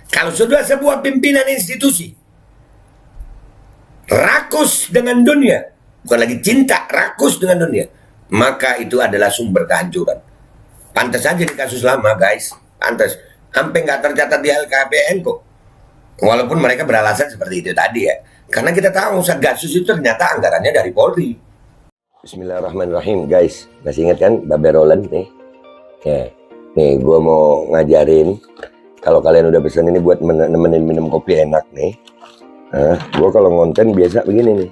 Kalau sudah sebuah pimpinan institusi rakus dengan dunia, bukan lagi cinta, rakus dengan dunia, maka itu adalah sumber kehancuran. Pantas saja di kasus lama, guys, pantas sampai nggak tercatat di LKPN kok, walaupun mereka beralasan seperti itu tadi ya, karena kita tahu Satgasus itu ternyata anggarannya dari Polri. Bismillahirrahmanirrahim, guys. Masih ingat kan Babe Roland nih? Ya, nih gue mau ngajarin. Kalau kalian udah pesan ini buat nemenin minum kopi enak nih. Nah, gue kalau ngonten biasa begini nih.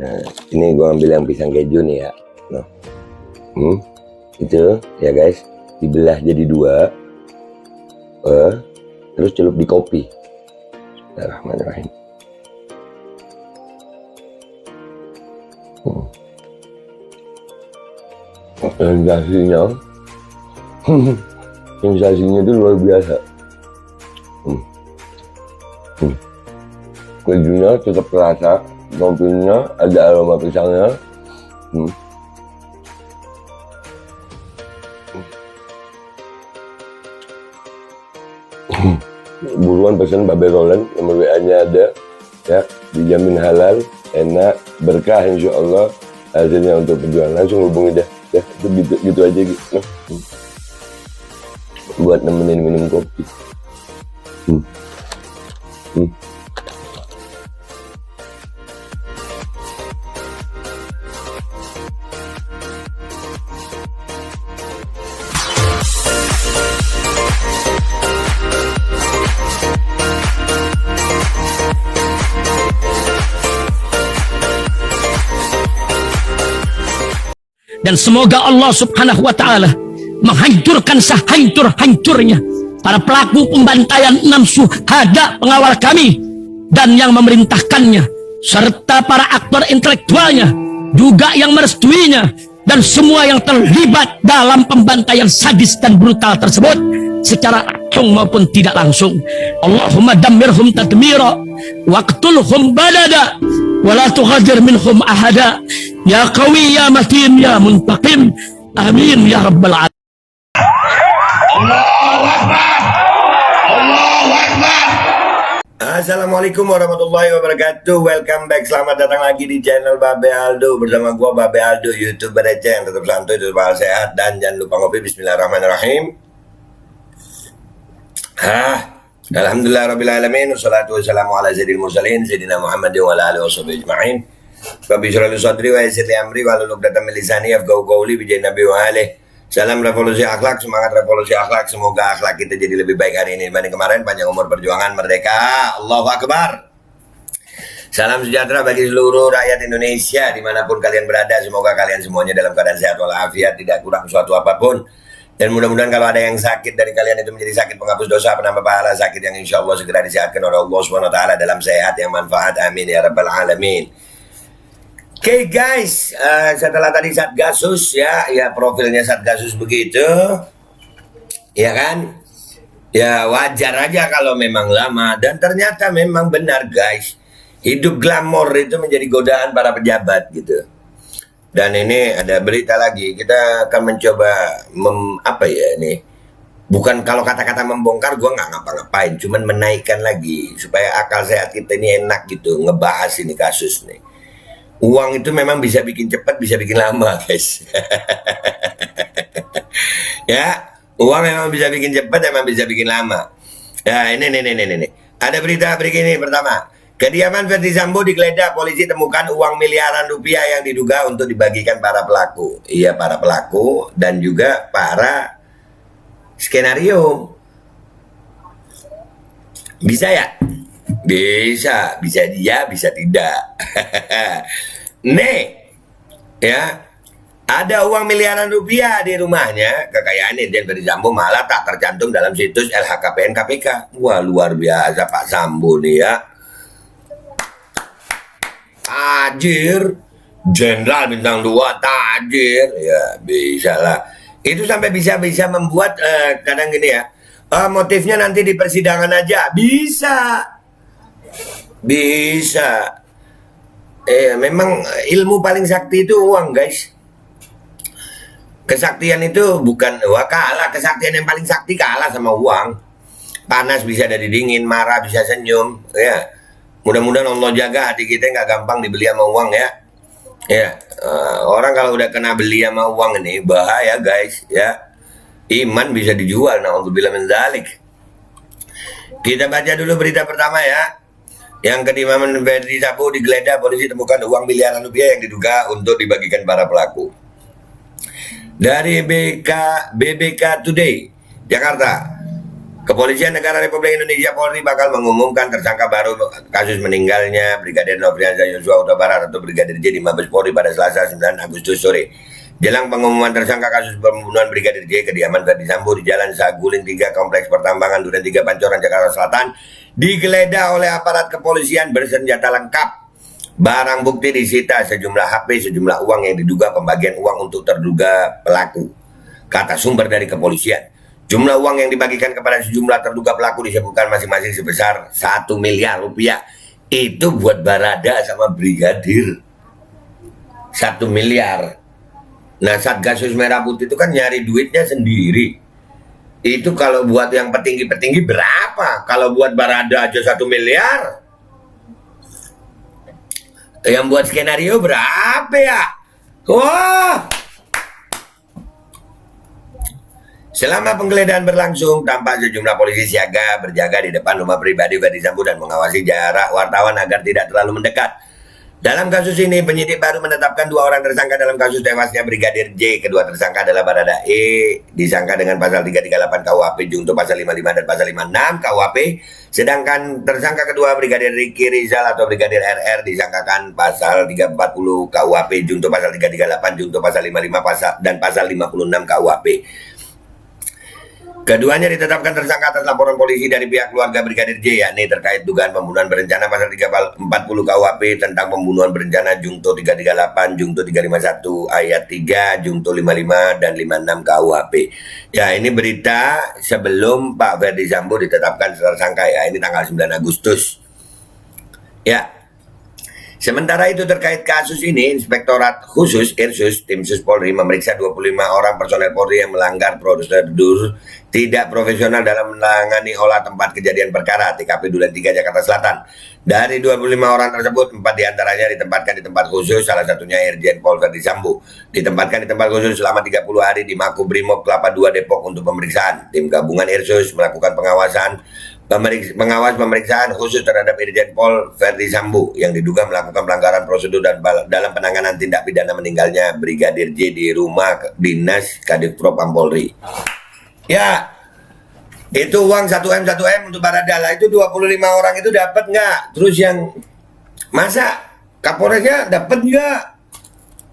Nah, ini gue ambil yang pisang keju nih ya. Nah, itu ya guys, dibelah jadi dua, terus celup di kopi. Bismillahirrahmanirrahim. Sensasinya itu luar biasa. Kejunya tetap terasa, kopinya ada aroma pisangnya. Buruan pesan Babe Roland, nomor WA-nya ada ya, dijamin halal, enak, berkah insya Allah hasilnya untuk perjuangan. Langsung hubungi dah ya, itu gitu aja gitu. Buat nemenin minum kopi. Dan semoga Allah subhanahu wa ta'ala menghancurkan sehancur-hancurnya para pelaku pembantaian 6 syuhada pengawal kami dan yang memerintahkannya, serta para aktor intelektualnya juga yang merestuinya, dan semua yang terlibat dalam pembantaian sadis dan brutal tersebut secara langsung maupun tidak langsung. Allahumma dammirhum tadmira waqtulhum badada wala tughadir minhum ahada ya qawi ya matin ya muntaqim amin ya rabbal alamin. Allahu Akbar. Allahu Akbar. Assalamualaikum warahmatullahi wabarakatuh. Welcome back, selamat datang lagi di channel Babe Aldo bersama gua Babe Aldo, YouTuber receh yang tetap santuy, tetap sehat, dan jangan lupa ngopi. Bismillahirrahmanirrahim. Alhamdulillah rabbil alamin, wassalatu wassalamu ala sayyidil mursalin sayyidina Muhammad wa ala alihi washabihi ajma'in. Rabbi shrah li sadri wa yassir li amri wa hlul 'uqdatam min lisani yafqahu qawli bi jahi nabi wa alihi. Salam revolusi akhlak, semangat revolusi akhlak. Semoga akhlak kita jadi lebih baik hari ini dibanding kemarin. Panjang umur perjuangan, merdeka. Allahu Akbar. Salam sejahtera bagi seluruh rakyat Indonesia dimanapun kalian berada. Semoga kalian semuanya dalam keadaan sehat walafiat, tidak kurang suatu apapun. Dan mudah-mudahan kalau ada yang sakit dari kalian itu menjadi sakit penghapus dosa, penambah pahala, sakit yang insya Allah segera disehatkan oleh Allah SWT dalam sehat yang manfaat. Amin ya rabbal alamin. Oke guys, setelah tadi Satgasus ya profilnya Satgasus begitu, ya kan? Ya wajar aja kalau memang lama, dan ternyata memang benar guys, hidup glamor itu menjadi godaan para pejabat gitu. Dan ini ada berita lagi, kita akan mencoba apa ya ini? Bukan, kalau kata-kata membongkar gue nggak ngapa-ngapain, cuman menaikkan lagi supaya akal sehat kita ini enak gitu ngebahas ini kasus nih. Uang itu memang bisa bikin cepat, bisa bikin lama, guys. Ya, uang memang bisa bikin cepat, memang bisa bikin lama. Ya, ini. Ada berita begini pertama. Kediaman Ferdy Sambo digeledah, polisi temukan uang miliaran rupiah yang diduga untuk dibagikan para pelaku. Iya, para pelaku dan juga para skenario. Bisa ya? Bisa dia, bisa tidak. Nih, ya, ada uang miliaran rupiah di rumahnya. Kekayaan Irjen Ferdy Sambo malah tak tercantum dalam situs LHKPN KPK. Wah, luar biasa Pak Sambo nih ya. Tajir, Jenderal bintang 2, tajir. Ya, bisa lah. Itu sampai bisa membuat kadang gini ya. Motifnya nanti di persidangan aja. Bisa. Memang ilmu paling sakti itu uang, guys. Kesaktian itu bukan kalah, kesaktian yang paling sakti kalah sama uang. panas bisa jadi dingin, marah bisa senyum, ya. Mudah-mudahan Allah jaga hati kita nggak gampang dibeli sama uang ya. Ya, orang kalau udah kena beli sama uang ini bahaya guys, ya. Iman bisa dijual, na'udzubillah min dzalik. Kita baca dulu berita pertama ya. Yang ketimaman Verdi Sambo digeledah, polisi temukan uang miliaran rupiah yang diduga untuk dibagikan para pelaku. Dari BBK Today, Jakarta, Kepolisian Negara Republik Indonesia Polri bakal mengumumkan tersangka baru kasus meninggalnya Brigadir Nofriansah Yosua Huta Barat atau Brigadir J di Mabes Polri pada Selasa 9 Agustus sore. Jelang pengumuman tersangka kasus pembunuhan Brigadir J, kediaman Verdi Sambo di Jalan Saguling 3 Kompleks Pertambangan Duren 3 Pancoran Jakarta Selatan digeledah oleh aparat kepolisian bersenjata lengkap. Barang bukti disita sejumlah HP, sejumlah uang yang diduga pembagian uang untuk terduga pelaku. Kata sumber dari kepolisian, jumlah uang yang dibagikan kepada sejumlah terduga pelaku disebutkan masing-masing sebesar 1 miliar rupiah. Itu buat Barada sama Brigadir 1 miliar. Nah, Satgasus Merah Putih itu kan nyari duitnya sendiri. Itu kalau buat yang petinggi-petinggi berapa? Kalau buat Barada aja 1 miliar. Yang buat skenario berapa ya? Wah! Selama penggeledahan berlangsung, tampak sejumlah polisi siaga berjaga di depan rumah pribadi Verdi Sambo dan mengawasi jarak wartawan agar tidak terlalu mendekat. Dalam kasus ini, penyidik baru menetapkan 2 orang tersangka dalam kasus tewasnya Brigadir J. Kedua tersangka adalah Barada E, disangka dengan pasal 338 KUHP junto pasal 55 dan pasal 56 KUHP. Sedangkan tersangka kedua Brigadir Ricky Rizal atau Brigadir RR disangkakan pasal 340 KUHP junto pasal 338 junto pasal 55 dan pasal 56 KUHP. Keduanya ditetapkan tersangka atas laporan polisi dari pihak keluarga Brigadir J, yakni terkait dugaan pembunuhan berencana pasal 340 KUHP tentang pembunuhan berencana junto 338, junto 351 ayat 3, junto 55 dan 56 KUHP. Ya, ini berita sebelum Pak Verdi Sambo ditetapkan tersangka ya, ini tanggal 9 Agustus. Ya. Sementara itu terkait kasus ini, Inspektorat Khusus Irsus Tim Sus Polri memeriksa 25 orang personel Polri yang melanggar prosedur tidak profesional dalam menangani olah tempat kejadian perkara TKP Duren 3 Jakarta Selatan. Dari 25 orang tersebut, 4 diantaranya ditempatkan di tempat khusus, salah satunya Irjen Pol Verdi Sambo. Ditempatkan di tempat khusus selama 30 hari di Makobrimob Kelapa II Depok untuk pemeriksaan. Tim gabungan Irsus melakukan pengawas pemeriksaan khusus terhadap Irjen Pol Verdi Sambo yang diduga melakukan pelanggaran prosedur dan dalam penanganan tindak pidana meninggalnya Brigadir J di rumah dinas Kadifpro Polri. Ya, itu uang 1M untuk Barada lah, itu 25 orang itu dapat nggak? Terus yang masa Kapolresnya dapat nggak?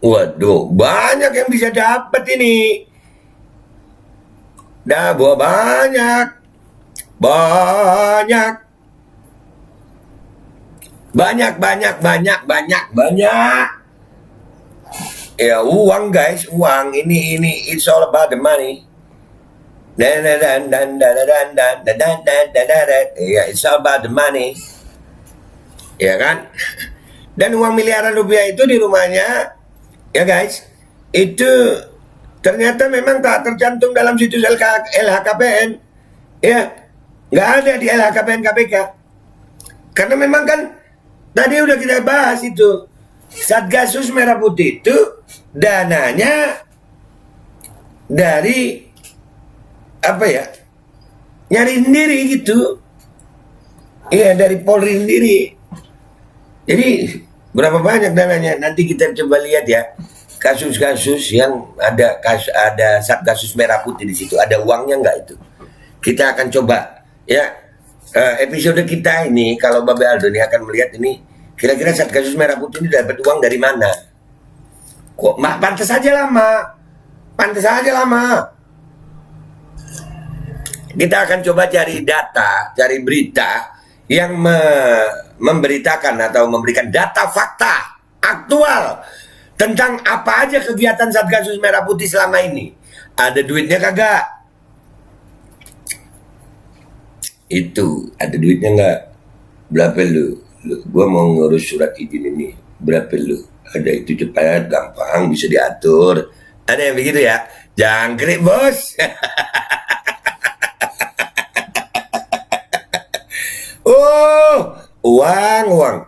Waduh, banyak yang bisa dapat ini. Dah, banyak. Ya, uang guys, uang ini it's all about the money. Ya, it's all about the money. Ya kan? Dan uang miliaran rupiah itu di rumahnya, ya guys, itu ternyata memang tak tercantum dalam situs LHKPN. Ya, nggak ada di LHKPN KPK. Karena memang kan tadi udah kita bahas itu, Satgasus Merah Putih itu dananya dari apa ya, nyari sendiri gitu. Iya, dari Polri sendiri. Jadi berapa banyak dananya? Nanti kita coba lihat ya, kasus-kasus yang ada Satgasus Merah Putih di situ, ada uangnya nggak itu? Kita akan coba ya, episode kita ini kalau Babe Aldo ini akan melihat ini kira-kira Satgasus Merah Putih ini dapat uang dari mana. Kok pantas aja lama. Kita akan coba cari data, cari berita yang memberitakan atau memberikan data fakta aktual tentang apa aja kegiatan Satgasus Merah Putih selama ini. Ada duitnya kagak? Itu ada duitnya nggak? Berapa lu? Gua mau ngurus surat izin ini. Berapa lu? Ada itu cepat, gampang, bisa diatur. Ada yang begitu ya? Jangkrik bos. Oh, uang.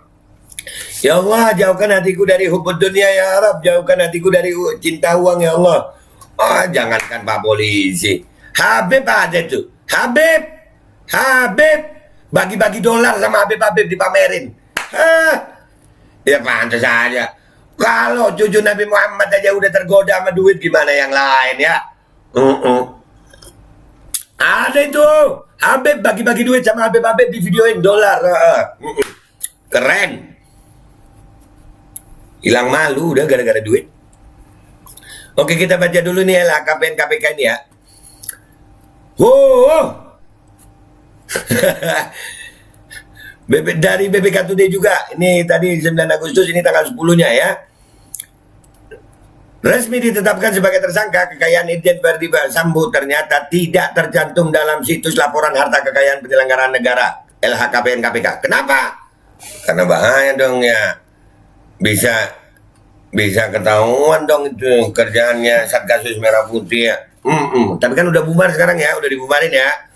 Ya Allah, jauhkan hatiku dari hubud dunia ya Arab, jauhkan hatiku dari cinta uang ya Allah. Oh, jangankan Pak Polisi, Habib ada tuh, Habib, bagi-bagi dolar sama Habib dipamerin. Ya pantas aja. Kalau cucu Nabi Muhammad aja udah tergoda sama duit, gimana yang lain ya? Ada itu, Habib bagi-bagi duit sama Habib di videoin dolar. Keren. Hilang malu udah gara-gara duit. Oke, kita baca dulu nih LHKPN KPK ini ya. Dari BPK Today juga. Ini tadi 9 Agustus, ini tanggal 10-nya ya. Resmi ditetapkan sebagai tersangka, kekayaan Irjen Verdi Sambo ternyata tidak tercantum dalam situs laporan harta kekayaan penyelenggaraan negara LHKPN KPK. Kenapa? Karena bahaya dong ya. Bisa ketahuan dong itu kerjaannya Satgasus Merah Putih ya. Tapi kan udah bubar sekarang ya, udah dibubarin ya.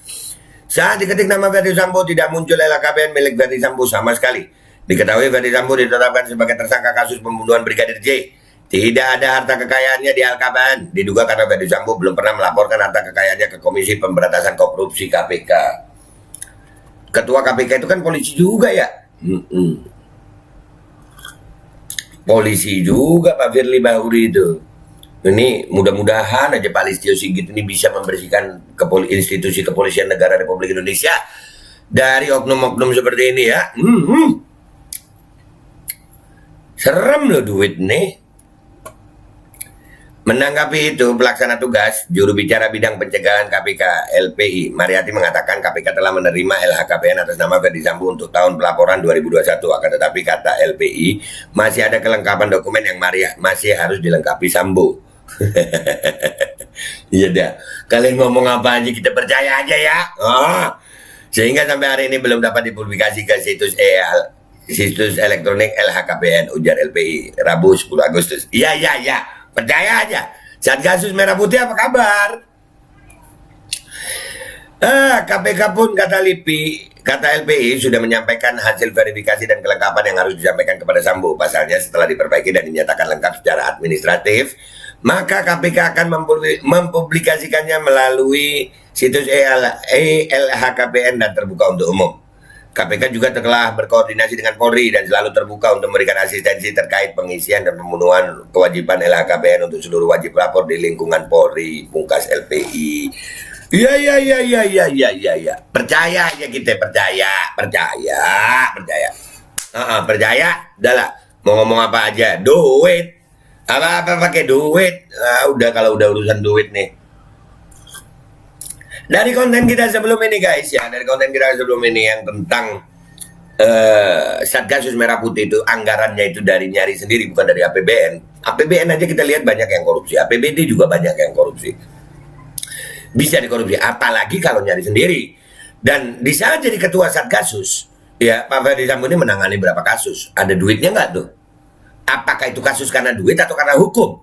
Saat diketik nama Verdi Sambo tidak muncul LHKPN milik Verdi Sambo sama sekali. Diketahui Verdi Sambo ditetapkan sebagai tersangka kasus pembunuhan Brigadir J. Tidak ada harta kekayaannya di LHKPN. Diduga karena Verdi Sambo belum pernah melaporkan harta kekayaannya ke Komisi Pemberantasan Korupsi KPK. Ketua KPK itu kan polisi juga ya. Polisi juga Pak Firly Bahuri itu. Ini mudah-mudahan aja Pak Listio Sigit ini bisa membersihkan institusi kepolisian negara Republik Indonesia dari oknum-oknum seperti ini ya. Serem loh duit nih. Menanggapi itu, pelaksana tugas juru bicara bidang pencegahan KPK LPI Mariati mengatakan KPK telah menerima LHKPN atas nama Verdi Sambo untuk tahun pelaporan 2021. Akan tetapi kata LPI masih ada kelengkapan dokumen yang masih harus dilengkapi Sambo. Iya dah, kalian ngomong apa aja kita percaya aja ya. Sehingga sampai hari ini belum dapat dipublikasi ke situs elektronik LHKPN, ujar LPI Rabu 10 Agustus. Iya. Percaya aja. Satgasus Merah Putih apa kabar? KPK pun kata LPI sudah menyampaikan hasil verifikasi dan kelengkapan yang harus disampaikan kepada Sambo. Pasalnya setelah diperbaiki dan dinyatakan lengkap secara administratif, maka KPK akan mempublikasikannya melalui situs LHKPN dan terbuka untuk umum. KPK juga telah berkoordinasi dengan Polri dan selalu terbuka untuk memberikan asistensi terkait pengisian dan pemenuhan kewajiban LHKPN untuk seluruh wajib lapor di lingkungan Polri, pungkas LPI. Iya. Percaya aja kita, percaya. Percaya, udahlah. Mau ngomong apa aja, duit. Apa pakai duit. Udah kalau udah urusan duit nih. Dari konten kita sebelum ini guys ya, yang tentang Satgasus Merah Putih itu anggarannya itu dari nyari sendiri, bukan dari APBN. APBN aja kita lihat banyak yang korupsi, APBD juga banyak yang korupsi. Bisa dikorupsi, apalagi kalau nyari sendiri. Dan di saat jadi ketua Satgasus, ya Pak Verdi Sambo ini menangani berapa kasus? Ada duitnya nggak tuh? Apakah itu kasus karena duit atau karena hukum?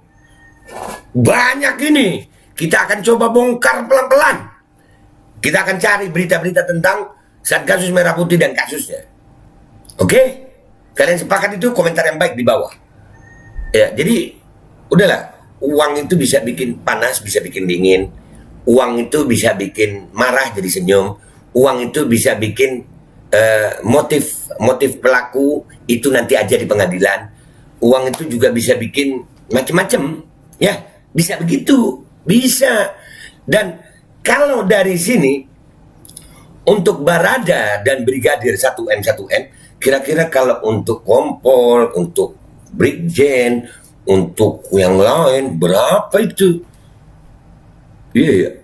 Banyak ini. Kita akan coba bongkar pelan-pelan. Kita akan cari berita-berita tentang Satgasus Merah Putih dan kasusnya. Oke? Kalian sepakat itu, komentar yang baik di bawah. Ya, jadi udahlah. Uang itu bisa bikin panas, bisa bikin dingin. Uang itu bisa bikin marah jadi senyum. Uang itu bisa bikin motif pelaku itu nanti aja di pengadilan. Uang itu juga bisa bikin macam-macam. Ya, bisa begitu. Bisa. Dan kalau dari sini untuk Barada dan Brigadir 1M, kira-kira kalau untuk Kompol, untuk Brigjen, untuk yang lain berapa itu? Iya.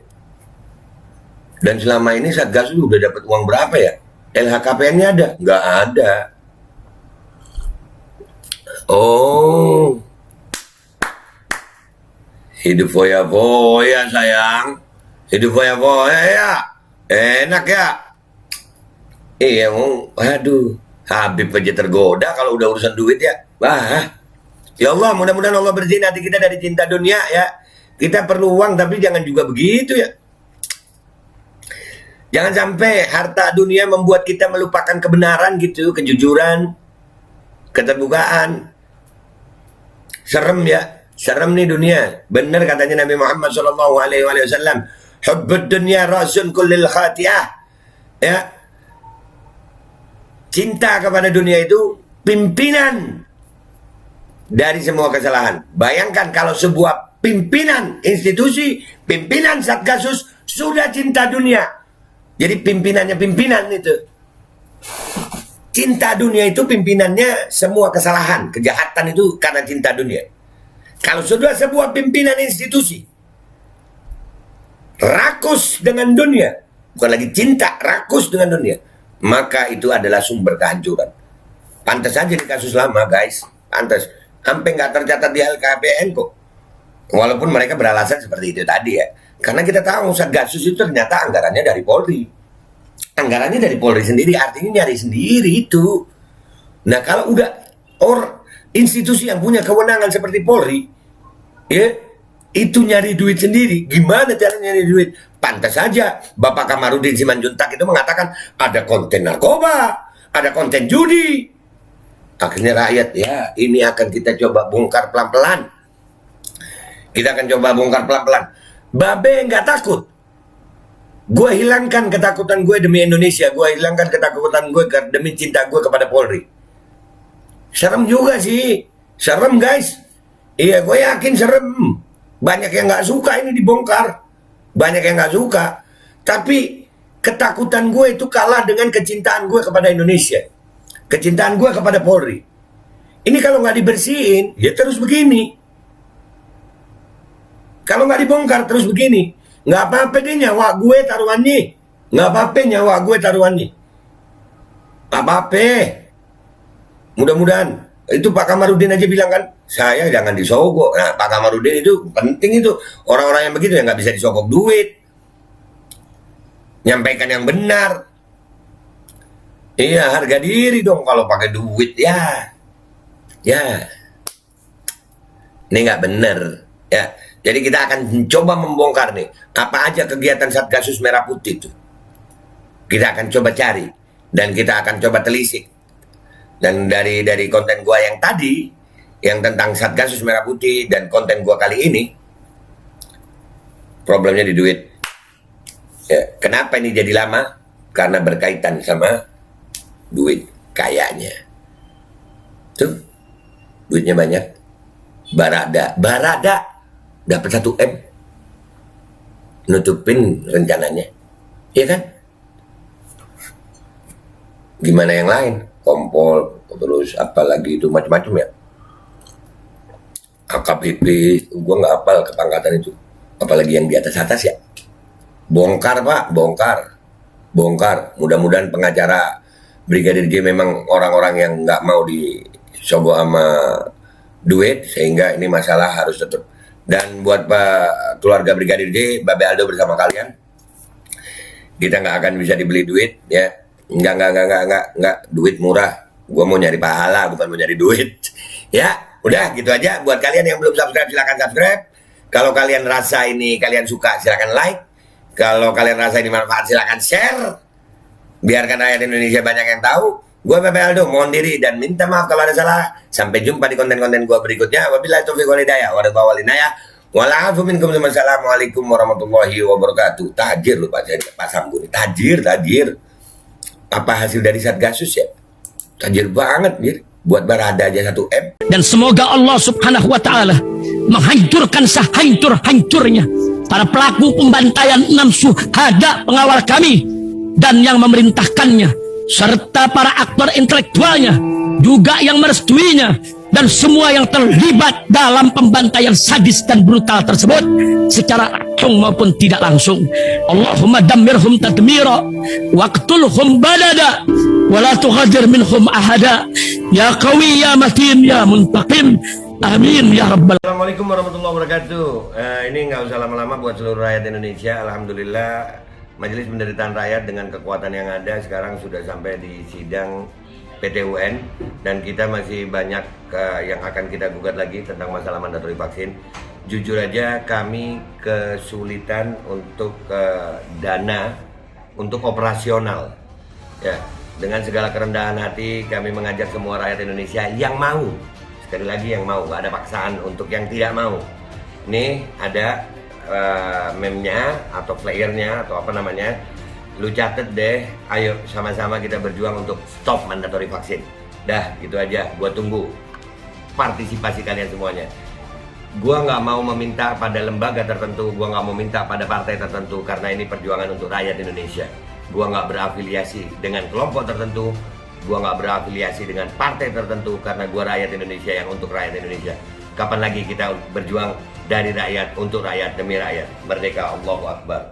Dan selama ini Satgasus udah dapat uang berapa ya? LHKPN-nya ada? Nggak ada. Oh, hidup foya-foya sayang. Hidup foya-foya ya, enak ya. Iya, aduh, Habib aja tergoda kalau udah urusan duit ya. Ya Allah, mudah-mudahan Allah bersihin hati kita dari cinta dunia ya. Kita perlu uang tapi jangan juga begitu ya. Jangan sampai harta dunia membuat kita melupakan kebenaran gitu, kejujuran, keterbukaan. Serem ya, serem nih dunia. Benar katanya Nabi Muhammad SAW, hubbud dunya rasun kullil khati'ah. Ya, cinta kepada dunia itu pimpinan dari semua kesalahan. Bayangkan kalau sebuah pimpinan institusi, pimpinan Satgasus sudah cinta dunia. Jadi pimpinannya pimpinan itu. Cinta dunia itu pimpinannya semua kesalahan, kejahatan itu karena cinta dunia. Kalau sudah sebuah pimpinan institusi rakus dengan dunia, bukan lagi cinta, rakus dengan dunia, maka itu adalah sumber kehancuran. Pantas aja di kasus lama, guys. Pantas. Sampai nggak tercatat di LKPN kok. Walaupun mereka beralasan seperti itu tadi ya. Karena kita tahu Satgasus itu ternyata anggarannya dari Polri. Anggarannya dari Polri sendiri, artinya nyari sendiri itu. Nah kalau udah institusi yang punya kewenangan seperti Polri, ya itu nyari duit sendiri, gimana cara nyari duit? Pantas saja Bapak Kamarudin Simanjuntak itu mengatakan ada konten narkoba, ada konten judi. Akhirnya rakyat, ya ini akan kita coba bongkar pelan-pelan. Kita akan coba bongkar pelan-pelan. Babe nggak takut. Gue hilangkan ketakutan gue demi Indonesia. Gue hilangkan ketakutan gue demi cinta gue kepada Polri. Serem juga sih. Serem guys. Iya gue yakin serem. Banyak yang nggak suka ini dibongkar. Banyak yang nggak suka. Tapi ketakutan gue itu kalah dengan kecintaan gue kepada Indonesia. Kecintaan gue kepada Polri. Ini kalau nggak dibersihin, ya terus begini. Kalau nggak dibongkar terus begini. Nggak apa-apa deh nyawa gue taruhannya. Nggak apa-apa nyawa gue taruhannya. Nggak apa-apa. Mudah-mudahan. Itu Pak Kamarudin aja bilang kan, saya jangan disogok. Nah Pak Kamarudin itu penting itu. Orang-orang yang begitu yang nggak bisa disogok duit. Nyampaikan yang benar. Iya, harga diri dong kalau pakai duit ya. Ya. Ini nggak bener. Ya. Jadi kita akan coba membongkar nih apa aja kegiatan Satgasus Merah Putih itu. Kita akan coba cari dan kita akan coba telisik. Dan dari konten gua yang tadi yang tentang Satgasus Merah Putih dan konten gua kali ini problemnya di duit. Ya, kenapa ini jadi lama? Karena berkaitan sama duit kayaknya. Tuh, duitnya banyak. Barada dapat 1 M nutupin rencananya, iya kan? Gimana yang lain? Kompol, terus apalagi itu macam-macam ya. AKBP, gua nggak hafal kepangkatan itu. Apalagi yang di atas ya. Bongkar Pak, bongkar. Mudah-mudahan pengacara Brigadir J memang orang-orang yang nggak mau disogok sama duit, sehingga ini masalah harus tetap. Dan buat Pak keluarga Brigadir J, Babe Aldo bersama kalian, kita nggak akan bisa dibeli duit ya. Nggak, duit murah. Gua mau nyari pahala, bukan mau nyari duit. Ya, udah gitu aja. Buat kalian yang belum subscribe, silakan subscribe. Kalau kalian rasa ini kalian suka, silakan like. Kalau kalian rasa ini manfaat, silakan share. Biarkan rakyat Indonesia banyak yang tahu. Gua Babe Aldo mohon diri dan minta maaf kalau ada salah. Sampai jumpa di konten-konten gua berikutnya. Wabillahi taufiq wal hidayah. Waridhaw wal inayah. Wa'alaikum minkum. Wassalamualaikum warahmatullahi wabarakatuh. Tajir lu Pak Sambu. Tajir. Apa hasil dari Satgasus ya? Tajir banget nih. Buat barada aja 1 M. Dan semoga Allah subhanahu wa ta'ala menghancurkan sehancur-hancurnya para pelaku pembantaian 6 syuhada pengawal kami dan yang memerintahkannya, serta para aktor intelektualnya juga yang merestuinya, dan semua yang terlibat dalam pembantaian sadis dan brutal tersebut secara langsung maupun tidak langsung. Allahumma dammirhum tadmira waqtulhum badada wala tughadir minhum ahada ya qawi ya matin ya muntaqim amin ya rabbal. Assalamualaikum warahmatullahi wabarakatuh. Ini nggak usah lama-lama buat seluruh rakyat Indonesia. Alhamdulillah Majelis Penderitaan Rakyat dengan kekuatan yang ada sekarang sudah sampai di sidang PT UN, dan kita masih banyak yang akan kita gugat lagi tentang masalah mandatori vaksin. Jujur aja kami kesulitan untuk dana untuk operasional. Ya, dengan segala kerendahan hati kami mengajak semua rakyat Indonesia yang mau, sekali lagi yang mau, gak ada paksaan untuk yang tidak mau. Nih ada meme-nya atau flyernya atau apa namanya, lu catet deh, ayo sama-sama kita berjuang untuk stop mandatory vaksin. Dah, gitu aja, gua tunggu partisipasi kalian semuanya. Gua nggak mau meminta pada lembaga tertentu, gua nggak mau minta pada partai tertentu, karena ini perjuangan untuk rakyat Indonesia. Gua nggak berafiliasi dengan kelompok tertentu, gua nggak berafiliasi dengan partai tertentu, karena gua rakyat Indonesia yang untuk rakyat Indonesia. Kapan lagi kita berjuang dari rakyat untuk rakyat demi rakyat? Merdeka, Allahu Akbar.